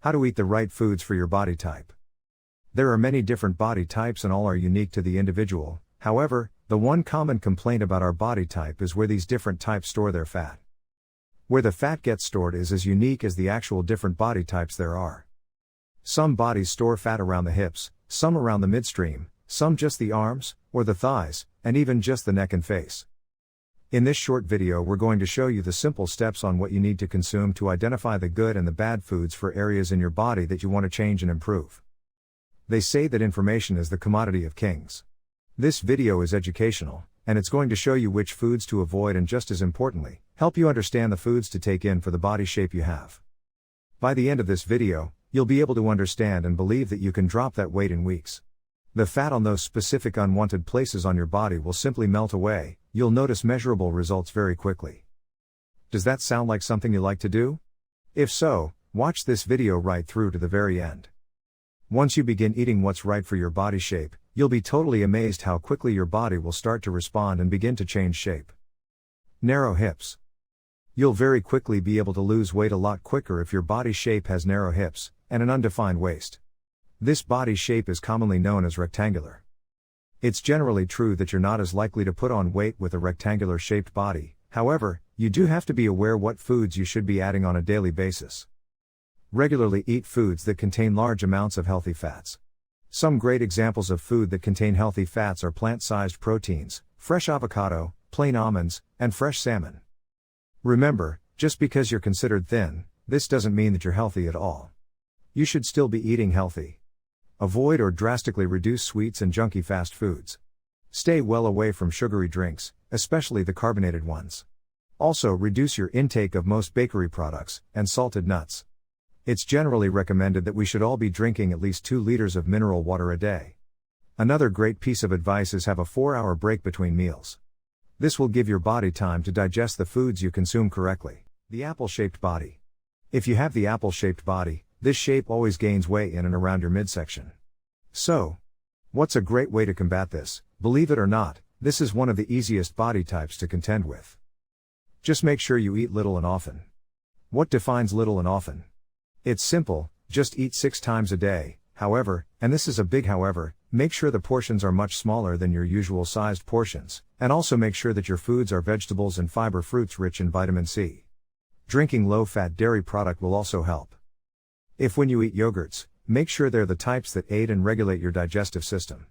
How to eat the right foods for your body type. There are many different body types and all are unique to the individual. However, the one common complaint about our body type is where these different types store their fat. Where the fat gets stored is as unique as the actual different body types there are. Some bodies store fat around the hips, some around the midstream, some just the arms, or the thighs, and even just the neck and face. In this short video we're going to show you the simple steps on what you need to consume to identify the good and the bad foods for areas in your body that you want to change and improve. They say that information is the commodity of kings. This video is educational, and it's going to show you which foods to avoid and just as importantly, help you understand the foods to take in for the body shape you have. By the end of this video, you'll be able to understand and believe that you can drop that weight in weeks. The fat on those specific unwanted places on your body will simply melt away. You'll notice measurable results very quickly. Does that sound like something you like to do? If so, watch this video right through to the very end. Once you begin eating what's right for your body shape, you'll be totally amazed how quickly your body will start to respond and begin to change shape. Narrow hips. You'll very quickly be able to lose weight a lot quicker if your body shape has narrow hips and an undefined waist. This body shape is commonly known as rectangular. It's generally true that you're not as likely to put on weight with a rectangular shaped body. However, you do have to be aware what foods you should be adding on a daily basis. Regularly eat foods that contain large amounts of healthy fats. Some great examples of food that contain healthy fats are plant-sized proteins, fresh avocado, plain almonds, and fresh salmon. Remember, just because you're considered thin, this doesn't mean that you're healthy at all. You should still be eating healthy. Avoid or drastically reduce sweets and junky fast foods. Stay well away from sugary drinks, especially the carbonated ones. Also, reduce your intake of most bakery products and salted nuts. It's generally recommended that we should all be drinking at least 2 liters of mineral water a day. Another great piece of advice is have a 4-hour break between meals. This will give your body time to digest the foods you consume correctly. The apple-shaped body. If you have the apple-shaped body, this shape always gains weight in and around your midsection. So, what's a great way to combat this? Believe it or not, this is one of the easiest body types to contend with. Just make sure you eat little and often. What defines little and often? It's simple, just eat 6 times a day. However, and this is a big however, make sure the portions are much smaller than your usual sized portions, and also make sure that your foods are vegetables and fiber fruits rich in vitamin C. Drinking low-fat dairy product will also help. If when you eat yogurts, make sure they're the types that aid and regulate your digestive system.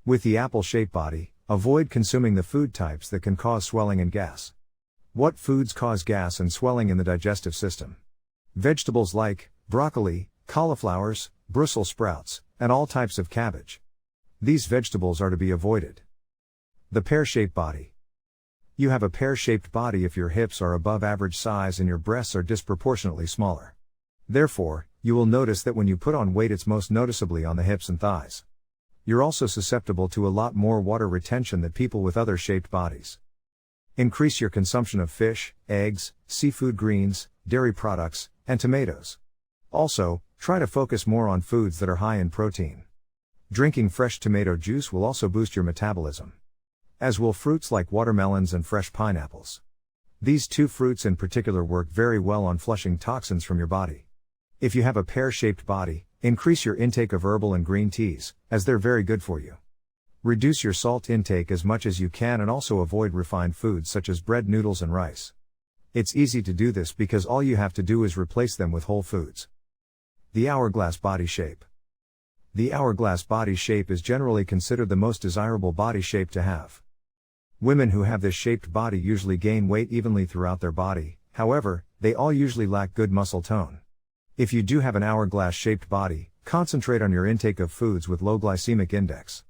With the apple-shaped body, avoid consuming the food types that can cause swelling and gas. What foods cause gas and swelling in the digestive system? Vegetables like broccoli, cauliflowers, Brussels sprouts, and all types of cabbage. These vegetables are to be avoided. The pear-shaped body. You have a pear-shaped body if your hips are above average size and your breasts are disproportionately smaller. Therefore, you will notice that when you put on weight it's most noticeably on the hips and thighs. You're also susceptible to a lot more water retention than people with other shaped bodies. Increase your consumption of fish, eggs, seafood, greens, dairy products, and tomatoes. Also, try to focus more on foods that are high in protein. Drinking fresh tomato juice will also boost your metabolism. As will fruits like watermelons and fresh pineapples. These 2 fruits in particular work very well on flushing toxins from your body. If you have a pear-shaped body, increase your intake of herbal and green teas, as they're very good for you. Reduce your salt intake as much as you can and also avoid refined foods such as bread, noodles and rice. It's easy to do this because all you have to do is replace them with whole foods. The hourglass body shape. The hourglass body shape is generally considered the most desirable body shape to have. Women who have this shaped body usually gain weight evenly throughout their body, however, they all usually lack good muscle tone. If you do have an hourglass-shaped body, concentrate on your intake of foods with low glycemic index.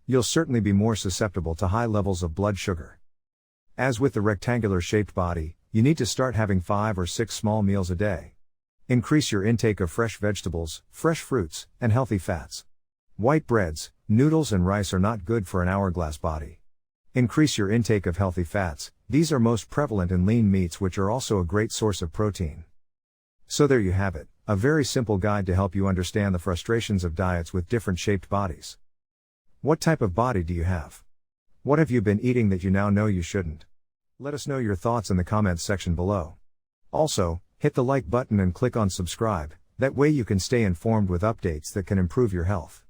You'll certainly be more susceptible to high levels of blood sugar. As with the rectangular-shaped body, you need to start having 5 or 6 small meals a day. Increase your intake of fresh vegetables, fresh fruits, and healthy fats. White breads, noodles and rice are not good for an hourglass body. Increase your intake of healthy fats. These are most prevalent in lean meats, which are also a great source of protein. So there you have it, a very simple guide to help you understand the frustrations of diets with different shaped bodies. What type of body do you have? What have you been eating that you now know you shouldn't? Let us know your thoughts in the comments section below. Also, hit the like button and click on subscribe, That way you can stay informed with updates that can improve your health.